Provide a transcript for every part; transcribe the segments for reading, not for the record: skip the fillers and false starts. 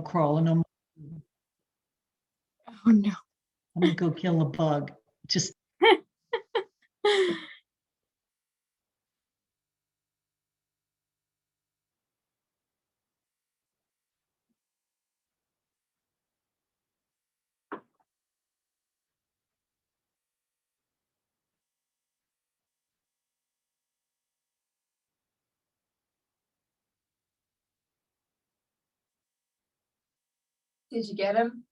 crawling on. Oh no. I'm gonna go kill a bug. Just Did you get him?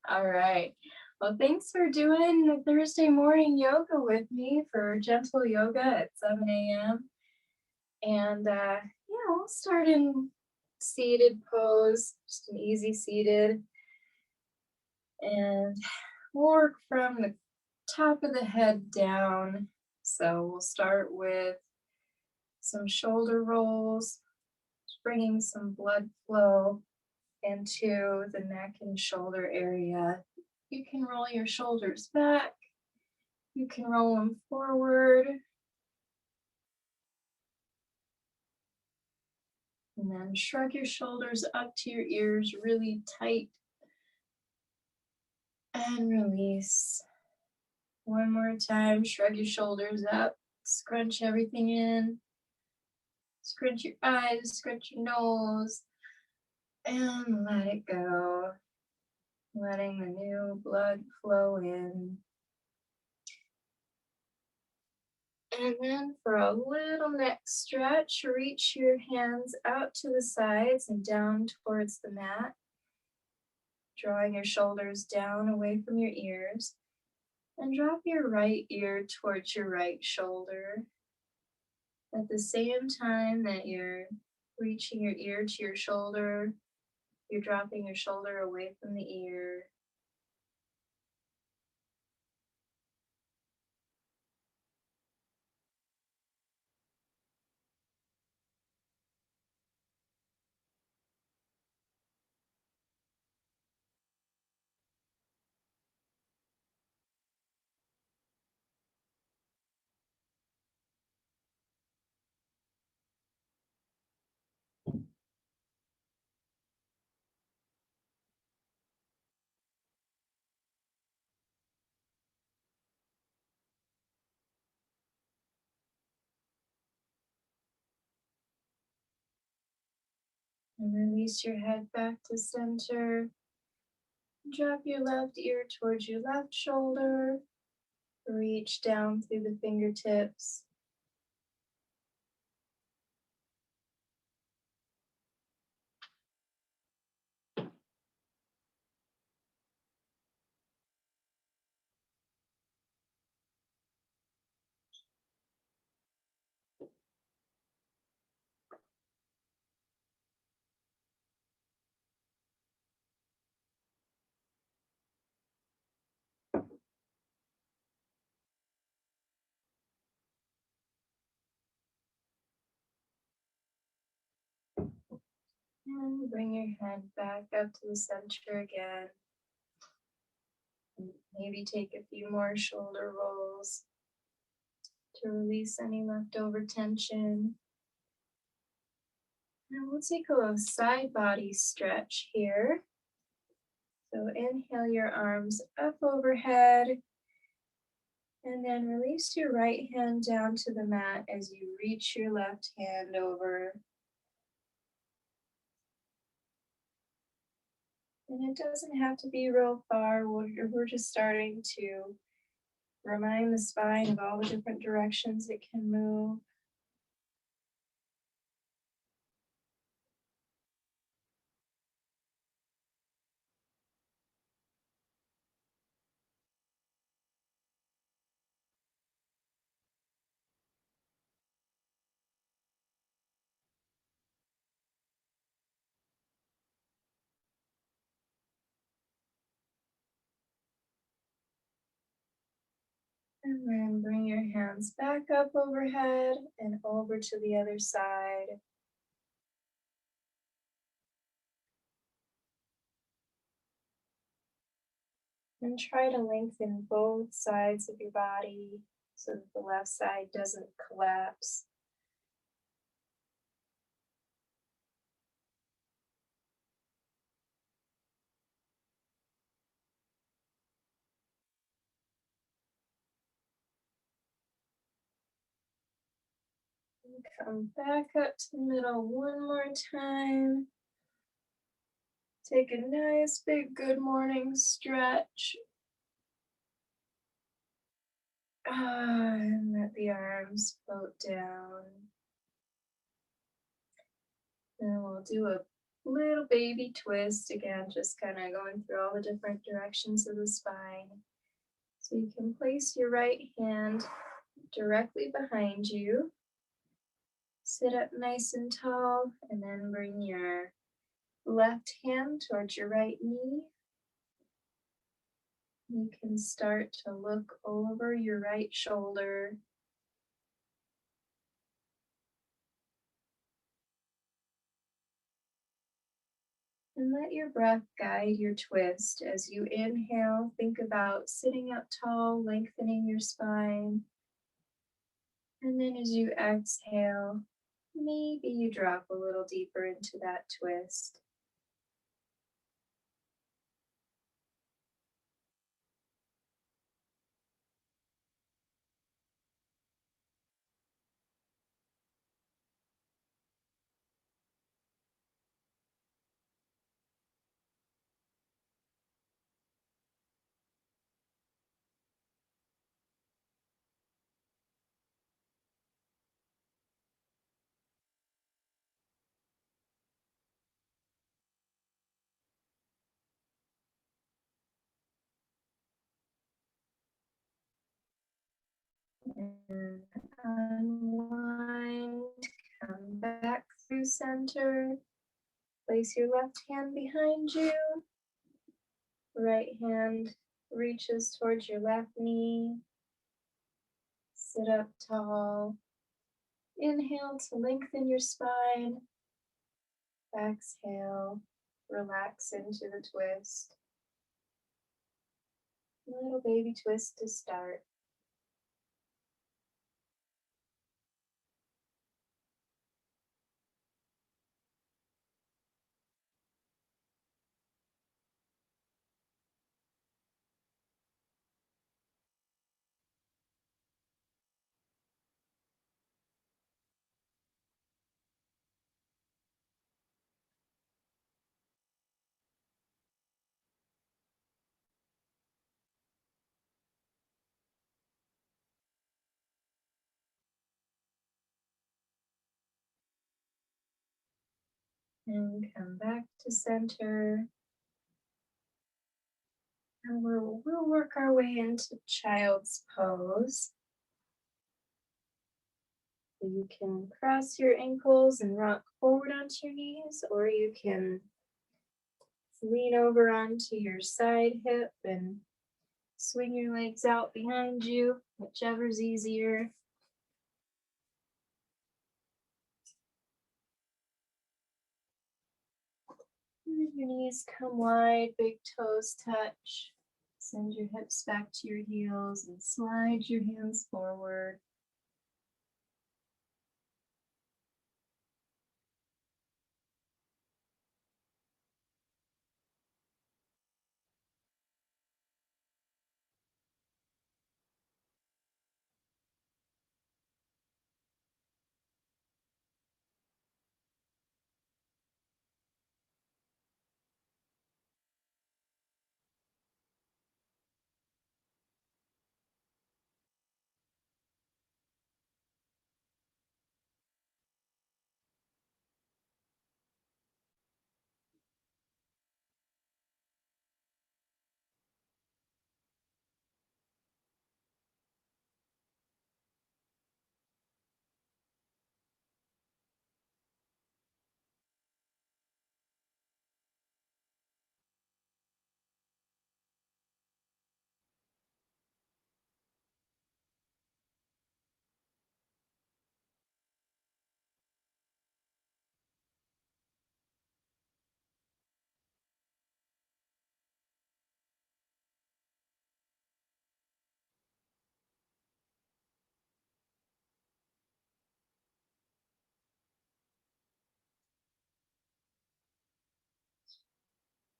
All right. Well, thanks for doing the Thursday morning yoga with me for gentle yoga at 7 a.m. And yeah, we'll start in seated pose, just an easy seated. And we'll work from the top of the head down. So we'll start with some shoulder rolls, bringing some blood flow into the neck and shoulder area. You can roll your shoulders back. You can roll them forward. And then shrug your shoulders up to your ears really tight. And release. One more time, shrug your shoulders up. Scrunch everything in. Scrunch your eyes, scrunch your nose. And let it go. Letting the new blood flow in. And then for a little neck stretch, reach your hands out to the sides and down towards the mat. Drawing your shoulders down away from your ears. And drop your right ear towards your right shoulder. At the same time that you're reaching your ear to your shoulder, you're dropping your shoulder away from the ear. And release your head back to center. Drop your left ear towards your left shoulder. Reach down through the fingertips. And bring your head back up to the center again. Maybe take a few more shoulder rolls to release any leftover tension. And we'll take a little side body stretch here. So inhale your arms up overhead. And then release your right hand down to the mat as you reach your left hand over. And it doesn't have to be real far. We're just starting to remind the spine of all the different directions it can move. And then bring your hands back up overhead and over to the other side. And try to lengthen both sides of your body so that the left side doesn't collapse. Come back up to the middle one more time. Take a nice big good morning stretch. And let the arms float down. And we'll do a little baby twist again, just kind of going through all the different directions of the spine. So you can place your right hand directly behind you. Sit up nice and tall, and then bring your left hand towards your right knee. You can start to look over your right shoulder. And let your breath guide your twist. As you inhale, think about sitting up tall, lengthening your spine. And then as you exhale, maybe you drop a little deeper into that twist. And unwind, come back through center. Place your left hand behind you. Right hand reaches towards your left knee. Sit up tall. Inhale to lengthen your spine. Exhale, relax into the twist. Little baby twist to start. And come back to center. And we'll work our way into child's pose. So you can cross your ankles and rock forward onto your knees, or you can lean over onto your side hip and swing your legs out behind you, whichever's easier. And your knees come wide, big toes touch. Send your hips back to your heels and slide your hands forward.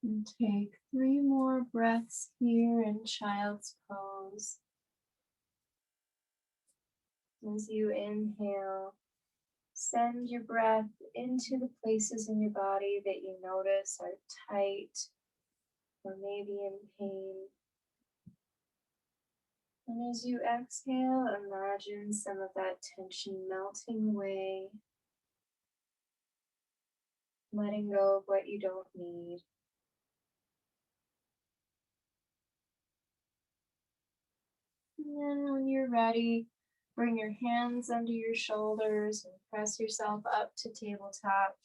And take 3 more breaths here in child's pose. As you inhale, Send your breath into the places in your body that you notice are tight or maybe in pain. And as you exhale, imagine some of that tension melting away, letting go of what you don't need. And then when you're ready, bring your hands under your shoulders and press yourself up to tabletop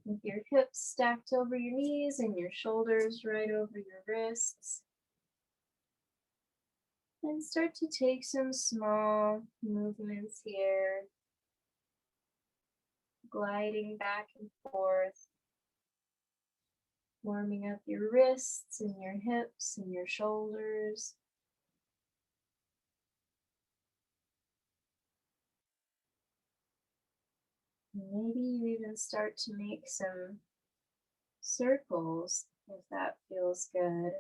with your hips stacked over your knees and your shoulders right over your wrists. And start to take some small movements here, gliding back and forth, warming up your wrists and your hips and your shoulders. Maybe you even start to make some circles if that feels good.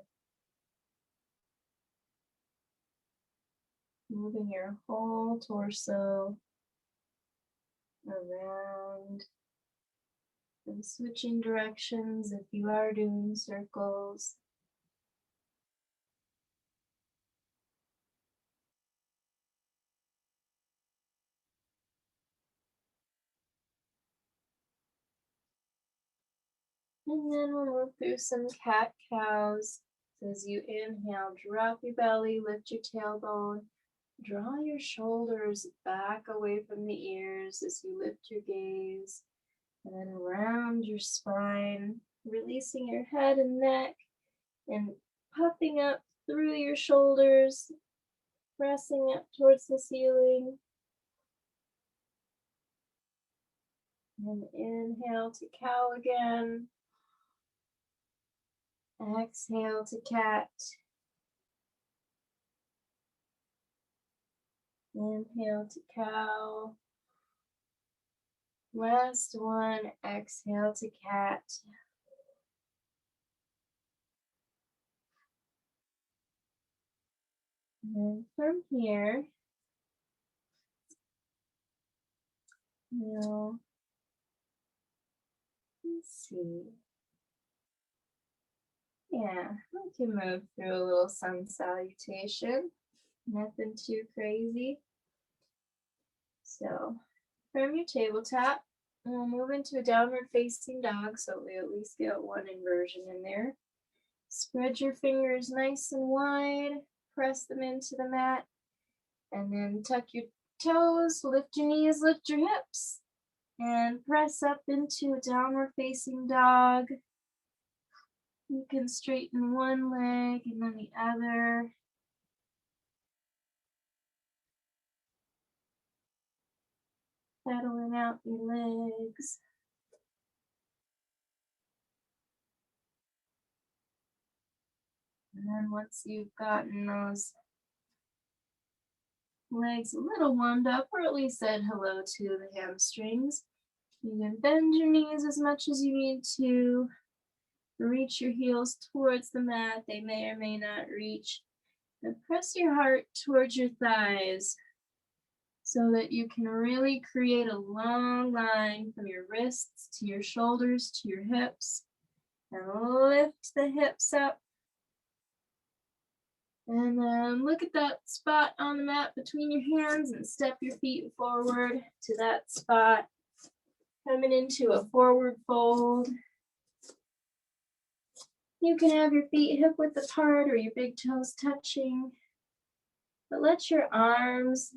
Moving your whole torso around and switching directions if you are doing circles. And then we'll move through some cat-cows. So as you inhale, drop your belly, lift your tailbone, draw your shoulders back away from the ears as you lift your gaze, and then round your spine, releasing your head and neck, and puffing up through your shoulders, pressing up towards the ceiling. And inhale to cow again. Exhale to cat. Inhale to cow. Last one, exhale to cat. And then from here, let's see. Yeah, we can move through a little sun salutation. Nothing too crazy. So, from your tabletop, we'll move into a downward facing dog so we at least get one inversion in there. Spread your fingers nice and wide, press them into the mat, and then tuck your toes, lift your knees, lift your hips, and press up into a downward facing dog. You can straighten one leg and then the other. Pedaling out your legs. And then once you've gotten those legs a little warmed up, or at least said hello to the hamstrings, you can bend your knees as much as you need to. Reach your heels towards the mat. They may or may not reach. And press your heart towards your thighs so that you can really create a long line from your wrists to your shoulders to your hips. And lift the hips up. And then look at that spot on the mat between your hands and step your feet forward to that spot. Coming into a forward fold. You can have your feet hip width apart or your big toes touching. But let your arms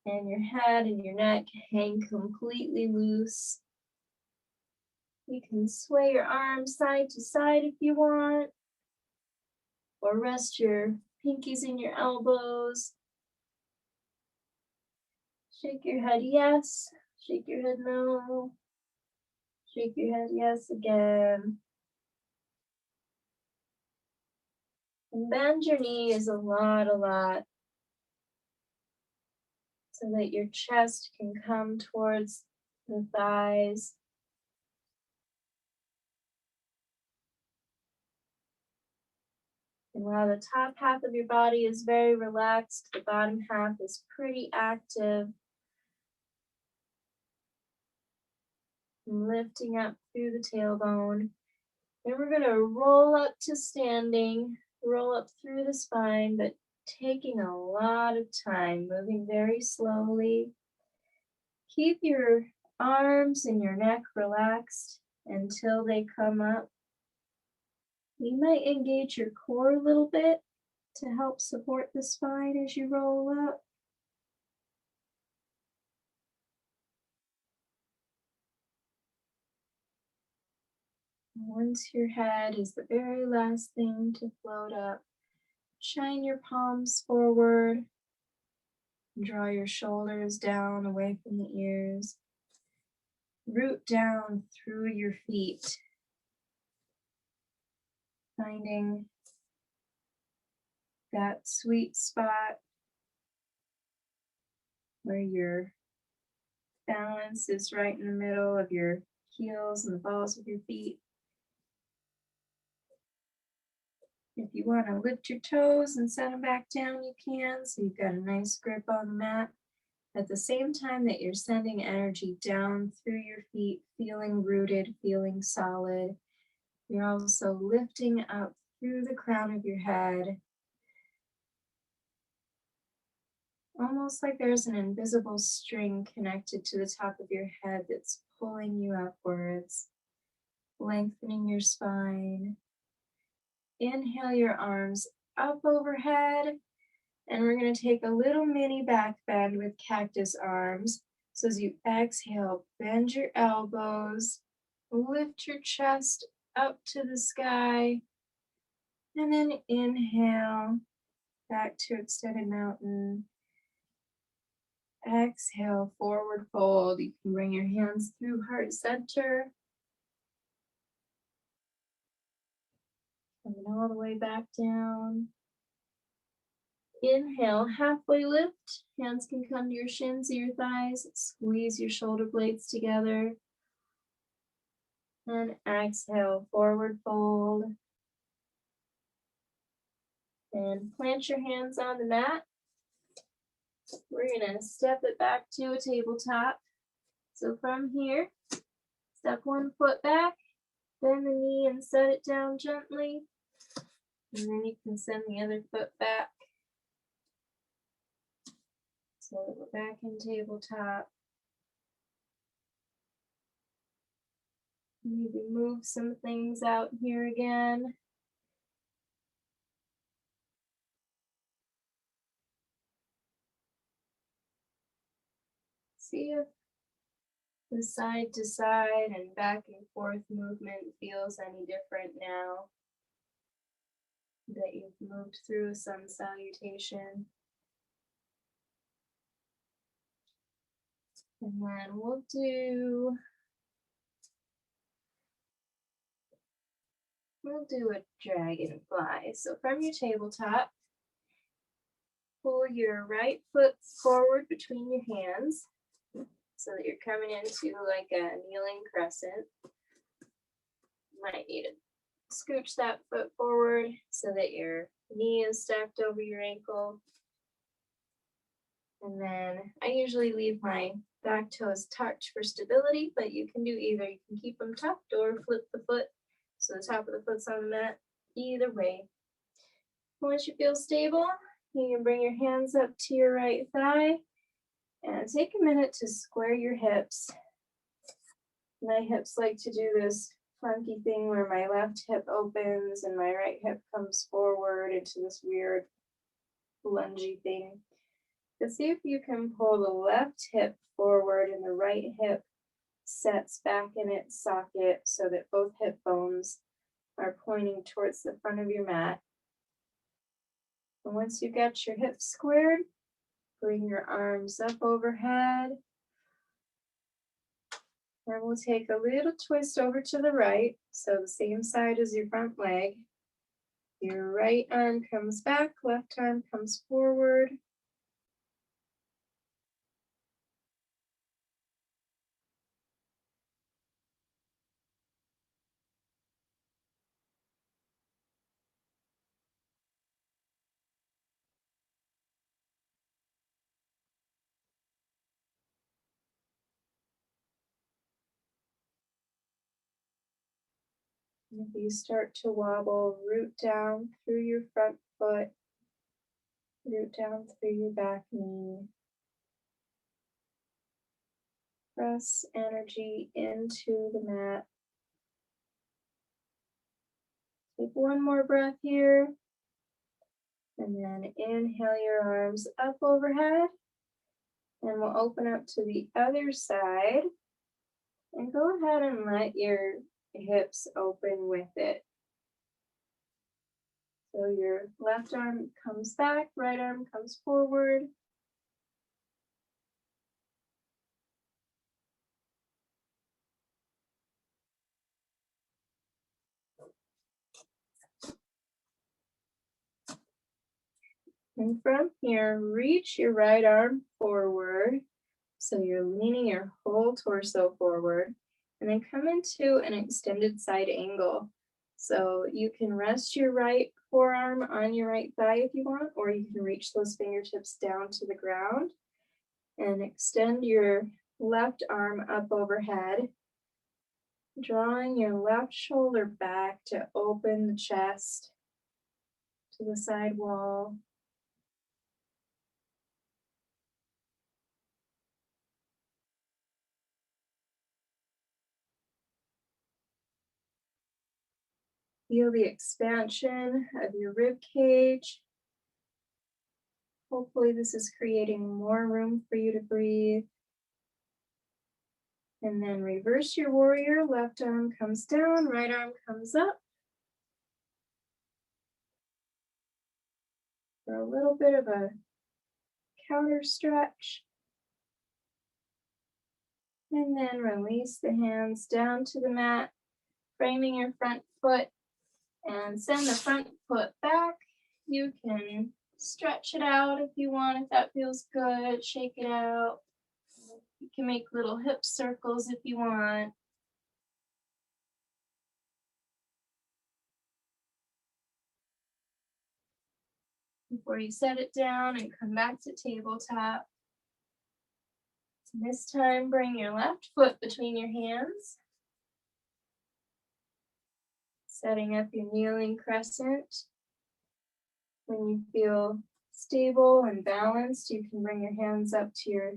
and your head and your neck hang completely loose. You can sway your arms side to side if you want. Or rest your pinkies in your elbows. Shake your head yes. Shake your head no. Shake your head yes again. And bend your knees a lot. So that your chest can come towards the thighs. And while the top half of your body is very relaxed, the bottom half is pretty active. and lifting up through the tailbone. Then we're gonna roll up to standing, roll up through the spine, but taking a lot of time, moving very slowly. Keep your arms and your neck relaxed until they come up. You might engage your core a little bit to help support the spine as you roll up. Once your head is the very last thing to float up, shine your palms forward. Draw your shoulders down away from the ears. Root down through your feet, finding that sweet spot where your balance is right in the middle of your heels and the balls of your feet. If you want to lift your toes and set them back down, you can, so you've got a nice grip on the mat. At the same time that you're sending energy down through your feet, feeling rooted, feeling solid, you're also lifting up through the crown of your head, almost like there's an invisible string connected to the top of your head that's pulling you upwards, lengthening your spine. Inhale your arms up overhead, and we're going to take a little mini back bend with cactus arms. So as you exhale, bend your elbows, lift your chest up to the sky, and then inhale back to extended mountain. Exhale, forward fold. You can bring your hands through heart center. Coming all the way back down. Inhale, halfway lift. Hands can come to your shins or your thighs. Squeeze your shoulder blades together. And exhale, forward fold. And plant your hands on the mat. We're going to step it back to a tabletop. So from here, step one foot back, bend the knee and set it down gently. And then you can send the other foot back. So that we're back in tabletop. Maybe move some things out here again. See if the side to side and back and forth movement feels any different now that you've moved through sun salutation. And then we'll do a dragonfly. So from your tabletop, pull your right foot forward between your hands so that you're coming into like a kneeling crescent. You might need to scooch that foot forward so that your knee is stacked over your ankle. And then I usually leave my back toes tucked for stability, but you can do either. You can keep them tucked or flip the foot so the top of the foot's on the mat. Either way. Once you feel stable, you can bring your hands up to your right thigh and take a minute to square your hips. My hips like to do this funky thing where my left hip opens and my right hip comes forward into this weird lungy thing. But see if you can pull the left hip forward and the right hip sets back in its socket so that both hip bones are pointing towards the front of your mat. And once you've got your hips squared, bring your arms up overhead. And we'll take a little twist over to the right, so the same side as your front leg. Your right arm comes back, left arm comes forward. And if you start to wobble, root down through your front foot, root down through your back knee. Press energy into the mat. Take one more breath here. And then inhale your arms up overhead. And we'll open up to the other side. And go ahead and let your hips open with it. So your left arm comes back, right arm comes forward. And from here, reach your right arm forward. So you're leaning your whole torso forward. And then come into an extended side angle. So you can rest your right forearm on your right thigh if you want, or you can reach those fingertips down to the ground and extend your left arm up overhead, drawing your left shoulder back to open the chest to the side wall. Feel the expansion of your rib cage. Hopefully this is creating more room for you to breathe. And then reverse your warrior. Left arm comes down, right arm comes up. For a little bit of a counter stretch. And then release the hands down to the mat, framing your front foot, and send the front foot back. You can stretch it out if you want, if that feels good. Shake it out. You can make little hip circles if you want. Before you set it down and come back to tabletop. This time, bring your left foot between your hands. Setting up your kneeling crescent. When you feel stable and balanced, you can bring your hands up to your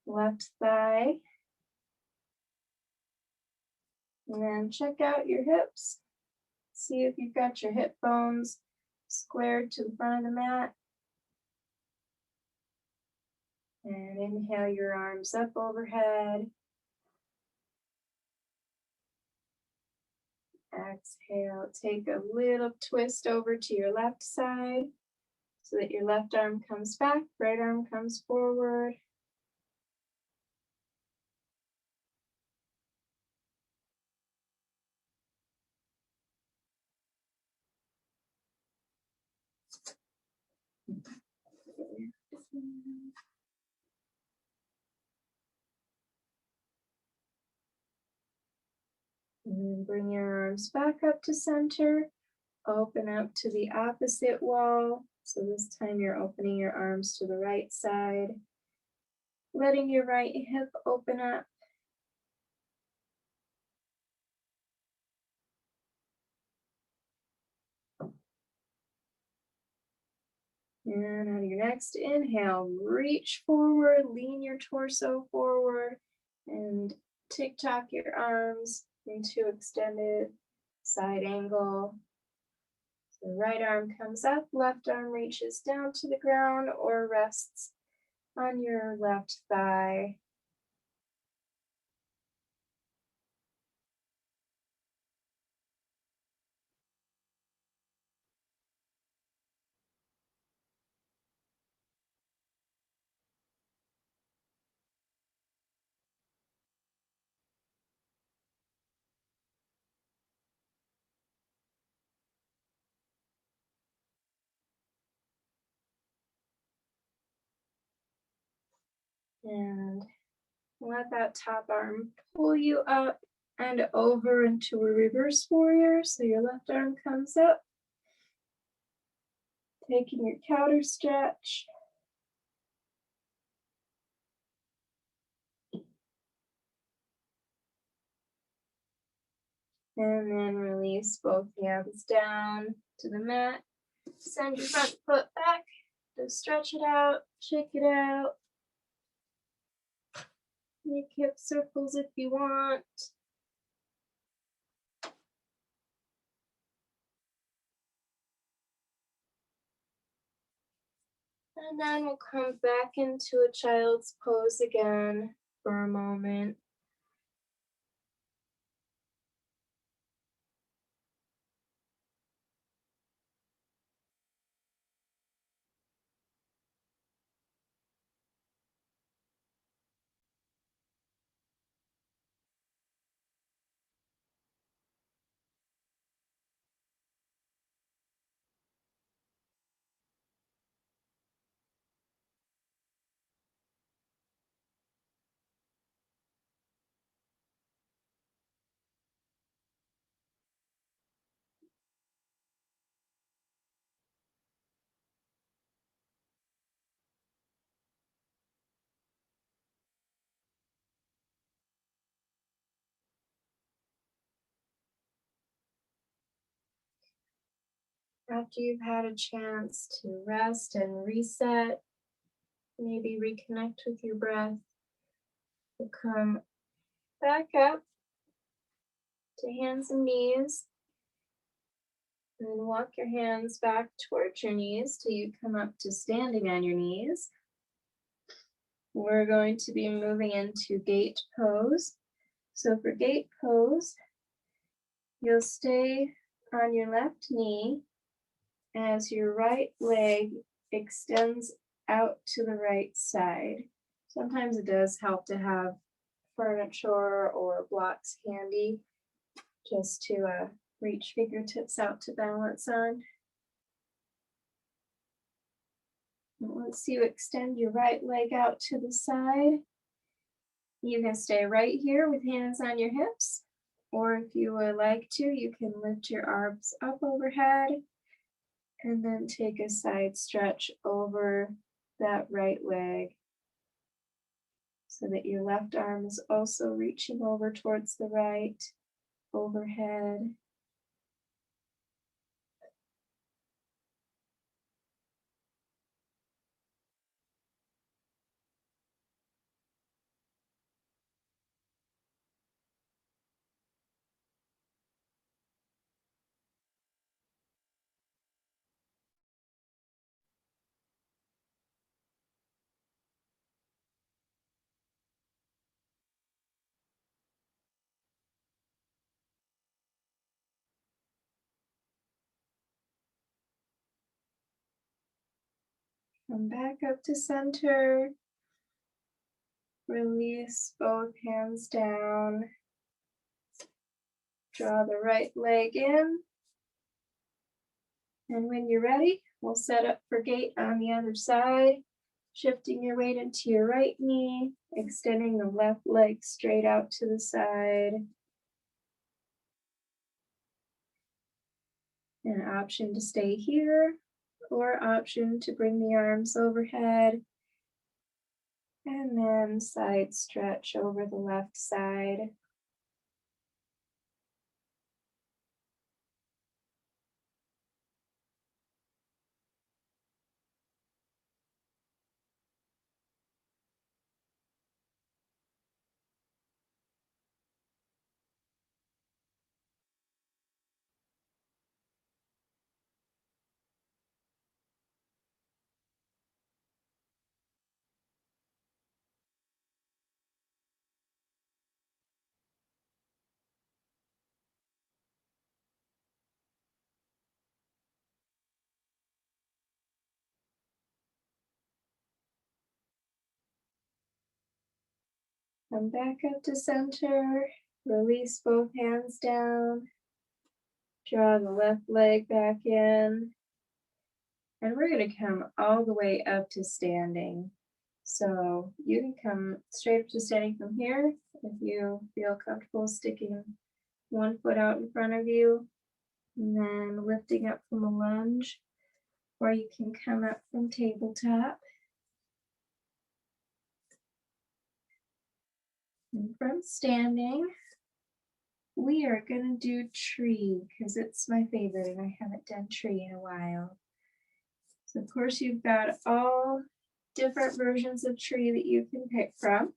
left thigh. And then check out your hips. See if you've got your hip bones squared to the front of the mat. And inhale your arms up overhead. Exhale, take a little twist over to your left side so that your left arm comes back, right arm comes forward. And then bring your arms back up to center. Open up to the opposite wall. So this time you're opening your arms to the right side. Letting your right hip open up. And on your next inhale, reach forward, lean your torso forward, and tick-tock your arms into extended side angle. So right arm comes up, left arm reaches down to the ground or rests on your left thigh. And let that top arm pull you up and over into a reverse warrior. So your left arm comes up, taking your counter stretch. And then release both hands down to the mat. Send your front foot back. Just stretch it out, shake it out. Make hip circles if you want. And then we'll come back into a child's pose again for a moment. After you've had a chance to rest and reset, maybe reconnect with your breath, you'll come back up to hands and knees. And then walk your hands back towards your knees till you come up to standing on your knees. We're going to be moving into gate pose. So for gate pose, you'll stay on your left knee as your right leg extends out to the right side. Sometimes it does help to have furniture or blocks handy just to reach fingertips out to balance on. And once you extend your right leg out to the side, you can stay right here with hands on your hips, or if you would like to, you can lift your arms up overhead and then take a side stretch over that right leg so that your left arm is also reaching over towards the right, overhead. Come back up to center. Release both hands down. Draw the right leg in. And when you're ready, we'll set up for gate on the other side. Shifting your weight into your right knee, extending the left leg straight out to the side. An option to stay here, or option to bring the arms overhead. And then side stretch over the left side. Come back up to center. Release both hands down. Draw the left leg back in. And we're going to come all the way up to standing. So you can come straight up to standing from here if you feel comfortable sticking one foot out in front of you and then lifting up from a lunge, or you can come up from tabletop. And from standing, we are gonna do tree because it's my favorite and I haven't done tree in a while. So of course you've got all different versions of tree that you can pick from.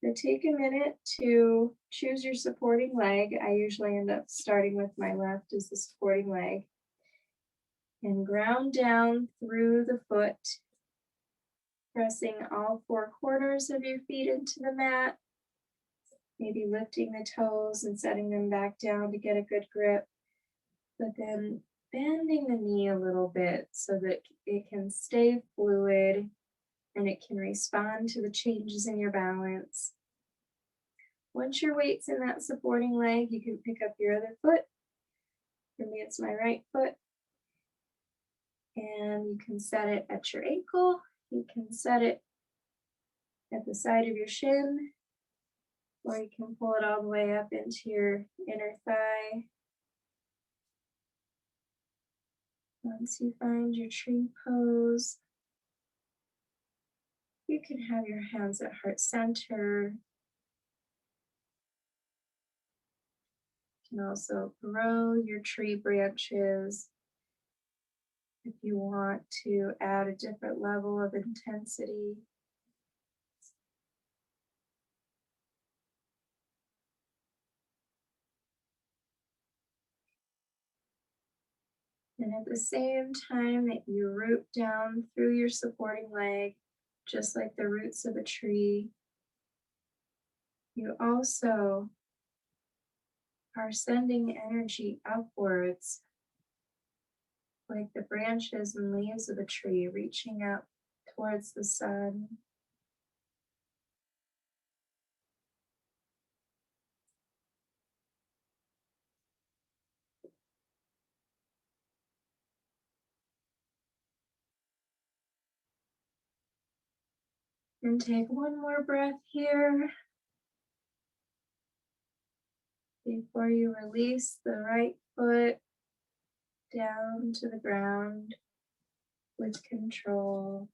So take a minute to choose your supporting leg. I usually end up starting with my left as the supporting leg. And ground down through the foot, pressing all four corners of your feet into the mat. Maybe lifting the toes and setting them back down to get a good grip. But then bending the knee a little bit so that it can stay fluid and it can respond to the changes in your balance. Once your weight's in that supporting leg, you can pick up your other foot. For me, it's my right foot. And you can set it at your ankle. You can set it at the side of your shin, or you can pull it all the way up into your inner thigh. Once you find your tree pose, you can have your hands at heart center. You can also grow your tree branches if you want to add a different level of intensity. And at the same time that you root down through your supporting leg, just like the roots of a tree, you also are sending energy upwards, like the branches and leaves of a tree reaching up towards the sun. And take one more breath here before you release the right foot down to the ground with control.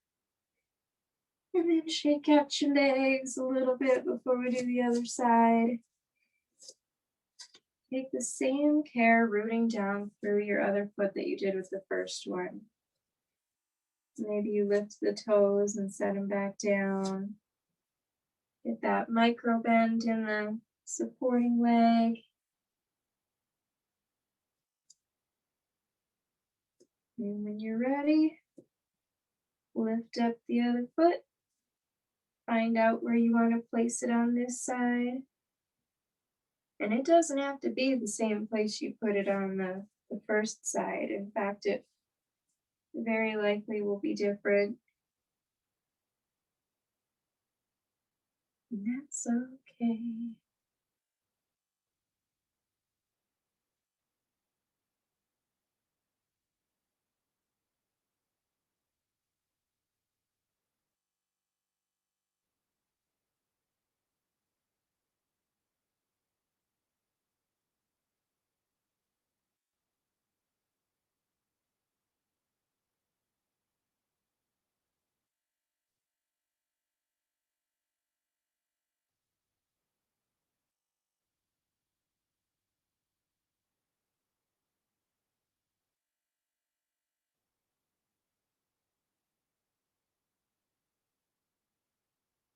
And then shake out your legs a little bit before we do the other side. Take the same care rooting down through your other foot that you did with the first one. Maybe you lift the toes and set them back down. Get that micro bend in the supporting leg. And when you're ready, lift up the other foot. Find out where you want to place it on this side. And it doesn't have to be the same place you put it on the first side. In fact, it very likely will be different. And that's okay.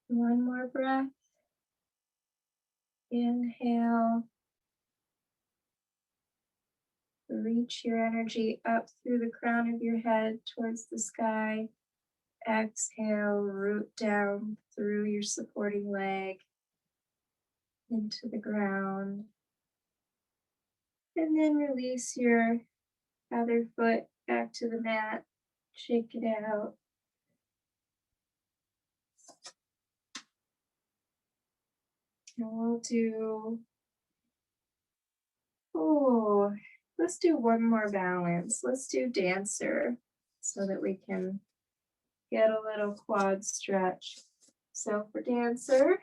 One more breath. Inhale. Reach your energy up through the crown of your head towards the sky. Exhale, root down through your supporting leg into the ground. And then release your other foot back to the mat. Shake it out. And we'll do, let's do one more balance. Let's do dancer so that we can get a little quad stretch. So for dancer,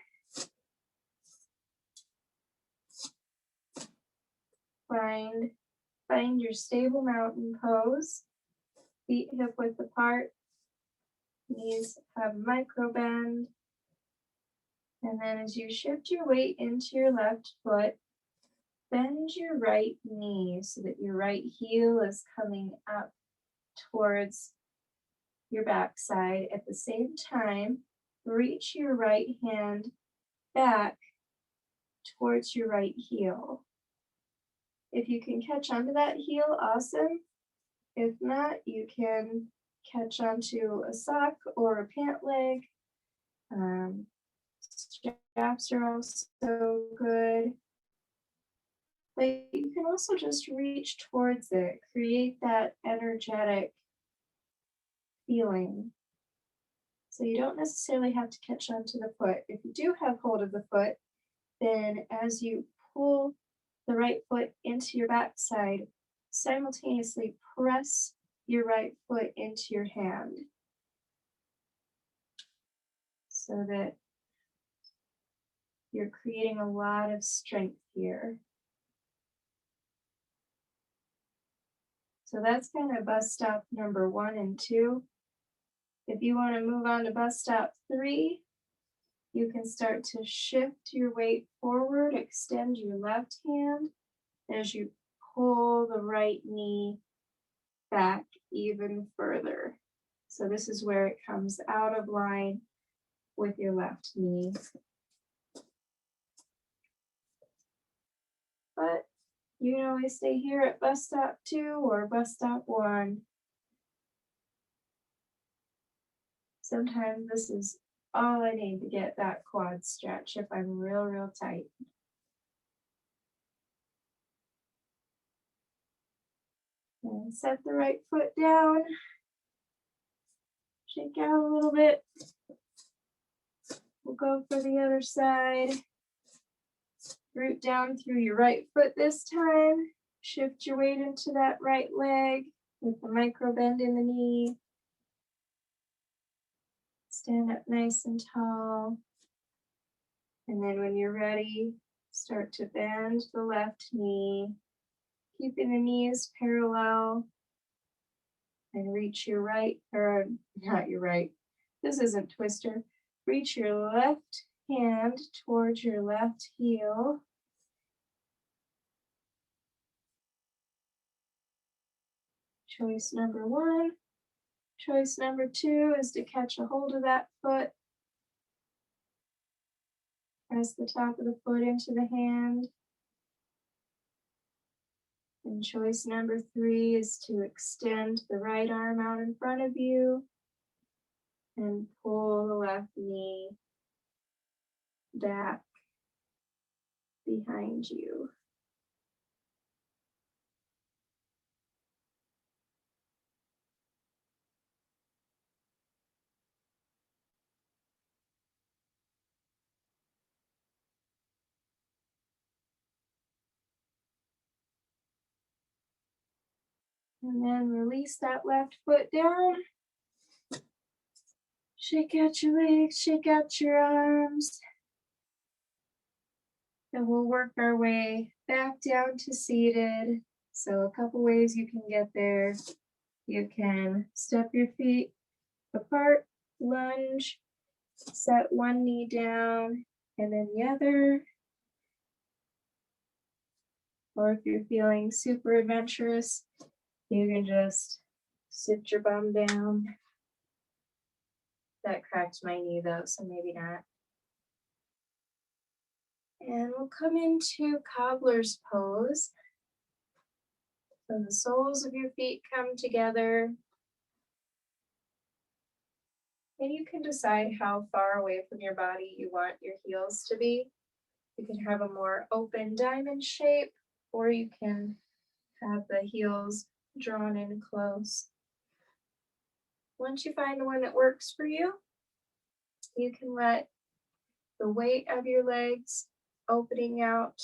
find your stable mountain pose. Feet hip width apart. Knees have micro bend. And then as you shift your weight into your left foot, bend your right knee so that your right heel is coming up towards your backside. At the same time, reach your right hand back towards your right heel. If you can catch onto that heel, awesome. If not, you can catch onto a sock or a pant leg. Straps are also good. But you can also just reach towards it, create that energetic feeling. So you don't necessarily have to catch onto the foot. If you do have hold of the foot, then as you pull the right foot into your backside, simultaneously press your right foot into your hand so that you're creating a lot of strength here. So that's kind of bus stop number 1 and 2. If you want to move on to bus stop 3, you can start to shift your weight forward, extend your left hand as you pull the right knee back even further. So this is where it comes out of line with your left knee. But you can always stay here at bus stop 2 or bus stop 1. Sometimes this is all I need to get that quad stretch if I'm real tight. And set the right foot down. Shake out a little bit. We'll go for the other side. Root down through your right foot this time. Shift your weight into that right leg with the micro bend in the knee. Stand up nice and tall. And then when you're ready, start to bend the left knee, keeping the knees parallel. And reach your right, or not your right, this isn't twister. Reach your left hand towards your left heel. Choice number 1. Choice number 2 is to catch a hold of that foot. Press the top of the foot into the hand. And choice number 3 is to extend the right arm out in front of you and pull the left knee back behind you. And then release that left foot down. Shake out your legs, shake out your arms. And we'll work our way back down to seated. So a couple ways you can get there. You can step your feet apart, lunge, set one knee down and then the other. Or if you're feeling super adventurous, you can just sit your bum down. That cracked my knee though, so maybe not. And we'll come into cobbler's pose. So the soles of your feet come together. And you can decide how far away from your body you want your heels to be. You can have a more open diamond shape, or you can have the heels drawn in close. Once you find the one that works for you, you can let the weight of your legs opening out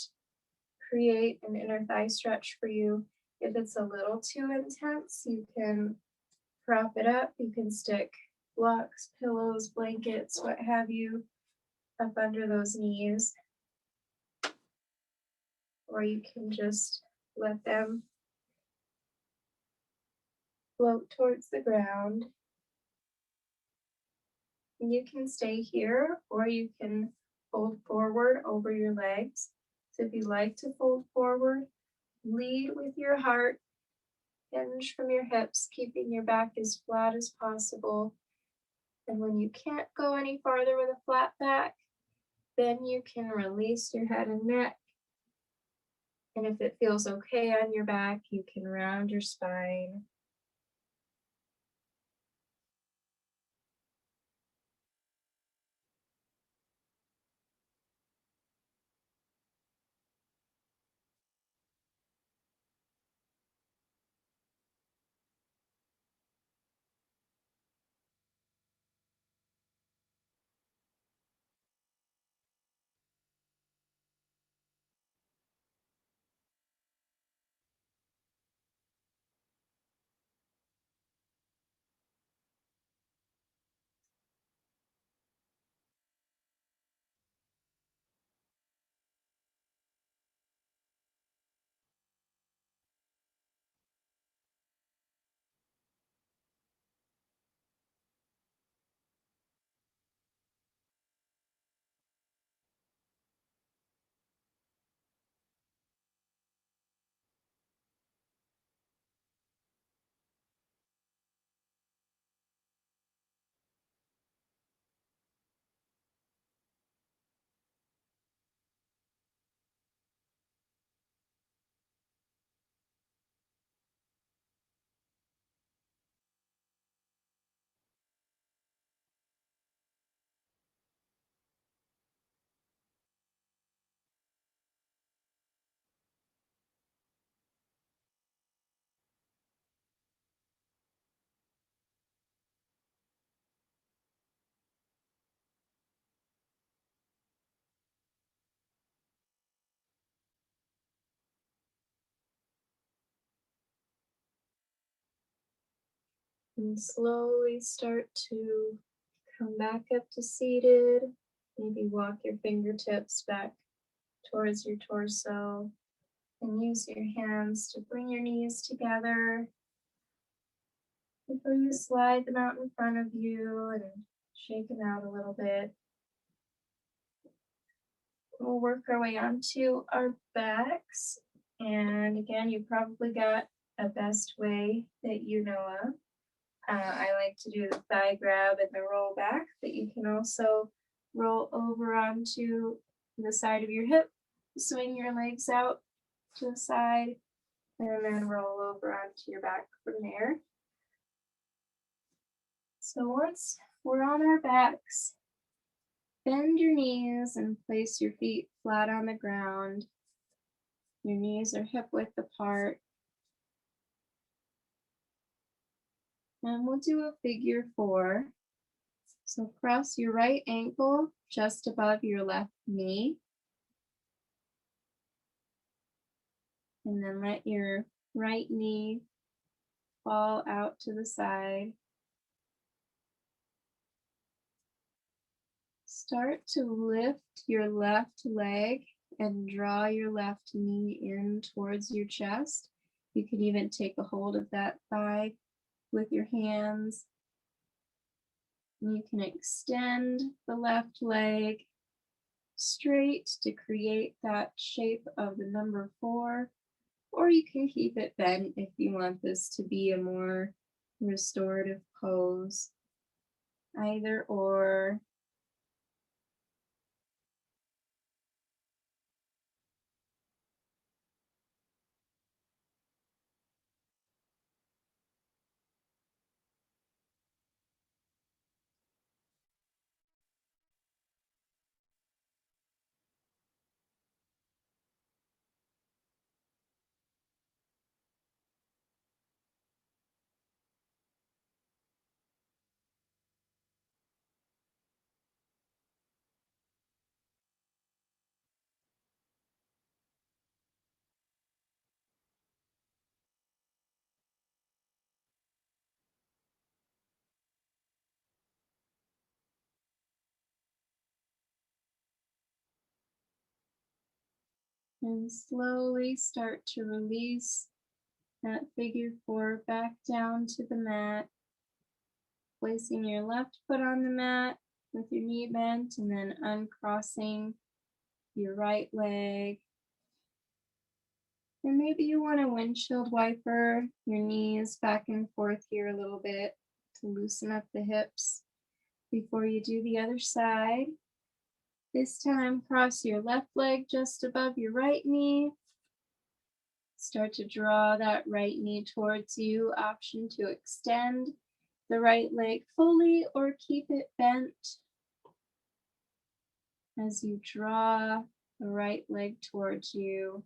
create an inner thigh stretch for you. If it's a little too intense, you can prop it up. You can stick blocks, pillows, blankets, what have you, up under those knees. Or you can just let them float towards the ground. And you can stay here, or you can fold forward over your legs. So if you like to fold forward, lead with your heart, hinge from your hips, keeping your back as flat as possible. And when you can't go any farther with a flat back, then you can release your head and neck. And if it feels okay on your back, you can round your spine. And slowly start to come back up to seated. Maybe walk your fingertips back towards your torso and use your hands to bring your knees together before you slide them out in front of you and shake them out a little bit. We'll work our way onto our backs. And again, you probably got a best way that you know of. I like to do the thigh grab and the roll back, but you can also roll over onto the side of your hip, swing your legs out to the side, and then roll over onto your back from there. So once we're on our backs, bend your knees and place your feet flat on the ground. Your knees are hip width apart. And we'll do a figure 4. So cross your right ankle just above your left knee. And then let your right knee fall out to the side. Start to lift your left leg and draw your left knee in towards your chest. You can even take a hold of that thigh with your hands. You can extend the left leg straight to create that shape of the number 4, or you can keep it bent if you want this to be a more restorative pose. Either or. And slowly start to release that figure 4 back down to the mat. Placing your left foot on the mat with your knee bent and then uncrossing your right leg And maybe you want to windshield wiper your knees back and forth here a little bit to loosen up the hips before you do the other side. This time, cross your left leg just above your right knee. Start to draw that right knee towards you. Option to extend the right leg fully or keep it bent as you draw the right leg towards you.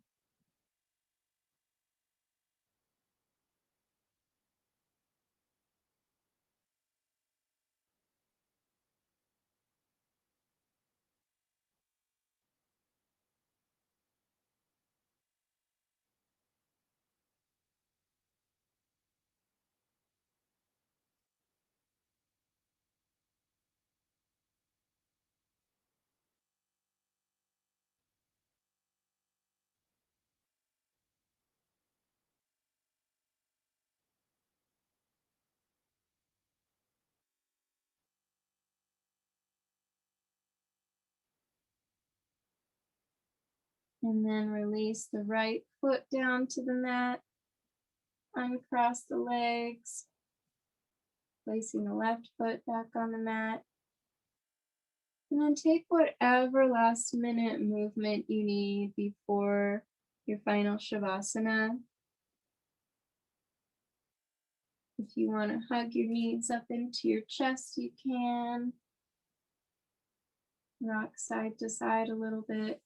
And then release the right foot down to the mat. Uncross the legs, placing the left foot back on the mat. And then take whatever last minute movement you need before your final Shavasana. If you want to hug your knees up into your chest, you can. Rock side to side a little bit.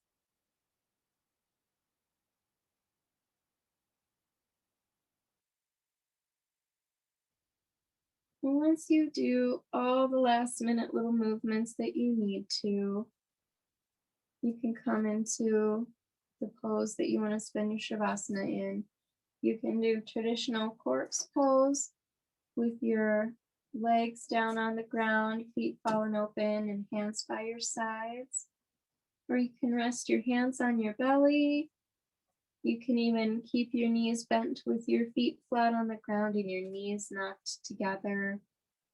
And once you do all the last minute little movements that you need to, you can come into the pose that you want to spend your Shavasana in. You can do traditional corpse pose with your legs down on the ground, feet fallen open, and hands by your sides. Or you can rest your hands on your belly. You can even keep your knees bent with your feet flat on the ground and your knees knocked together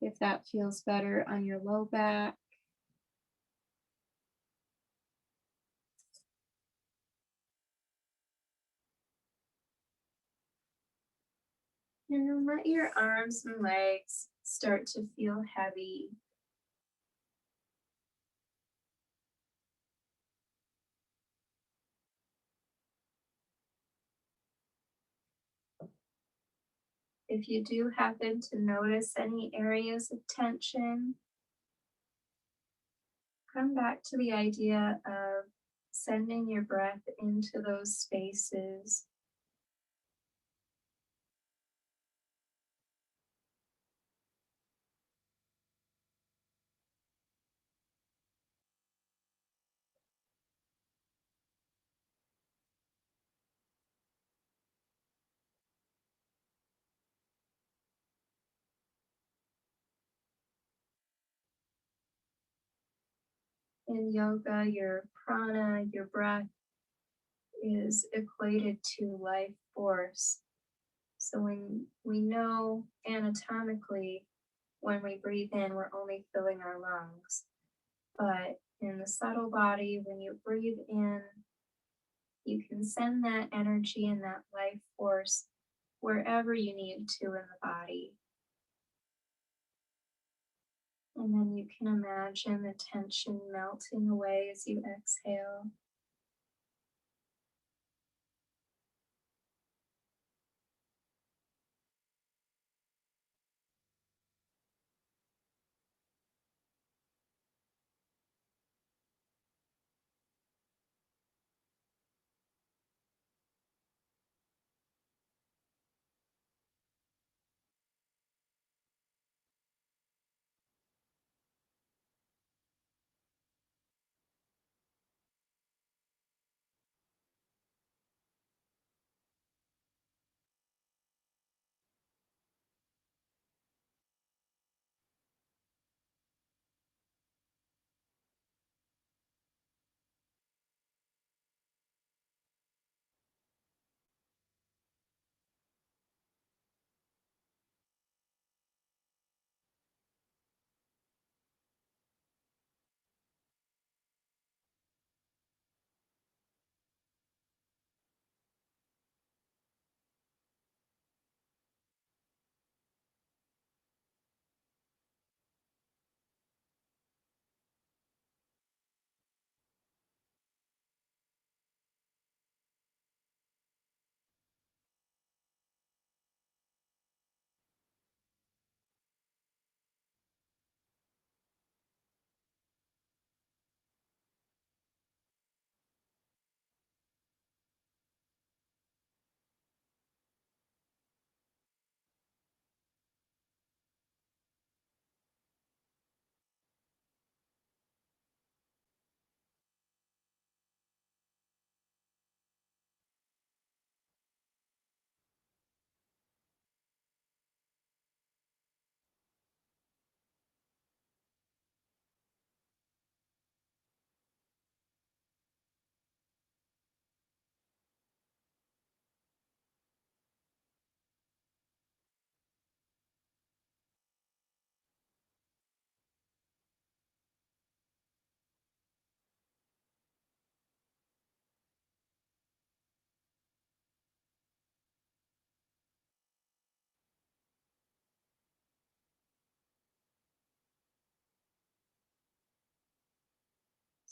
if that feels better on your low back. And then let your arms and legs start to feel heavy. If you do happen to notice any areas of tension, come back to the idea of sending your breath into those spaces. In yoga, your prana, your breath, is equated to life force. So when we know anatomically, when we breathe in, we're only filling our lungs. But in the subtle body, when you breathe in, you can send that energy and that life force wherever you need to in the body. And then you can imagine the tension melting away as you exhale.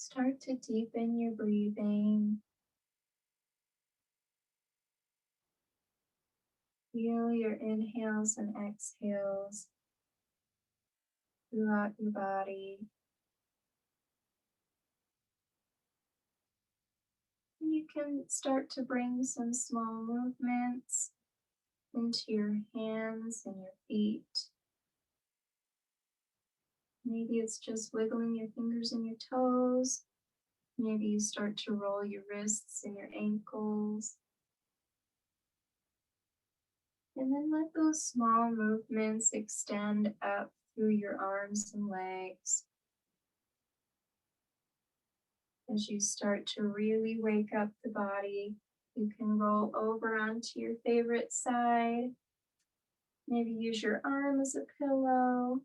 Start to deepen your breathing. Feel your inhales and exhales throughout your body. And you can start to bring some small movements into your hands and your feet. Maybe it's just wiggling your fingers and your toes. Maybe you start to roll your wrists and your ankles. And then let those small movements extend up through your arms and legs. As you start to really wake up the body, you can roll over onto your favorite side. Maybe use your arm as a pillow.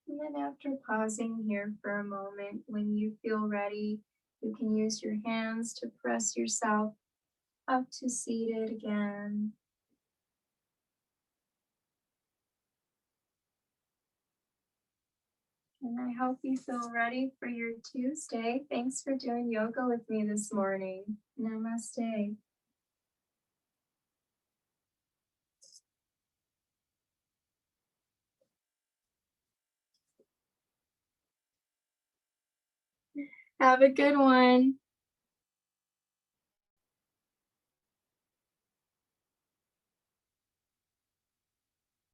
And then after pausing here for a moment, when you feel ready, you can use your hands to press yourself up to seated again. And I hope you feel ready for your Tuesday. Thanks for doing yoga with me this morning. Namaste. Have a good one.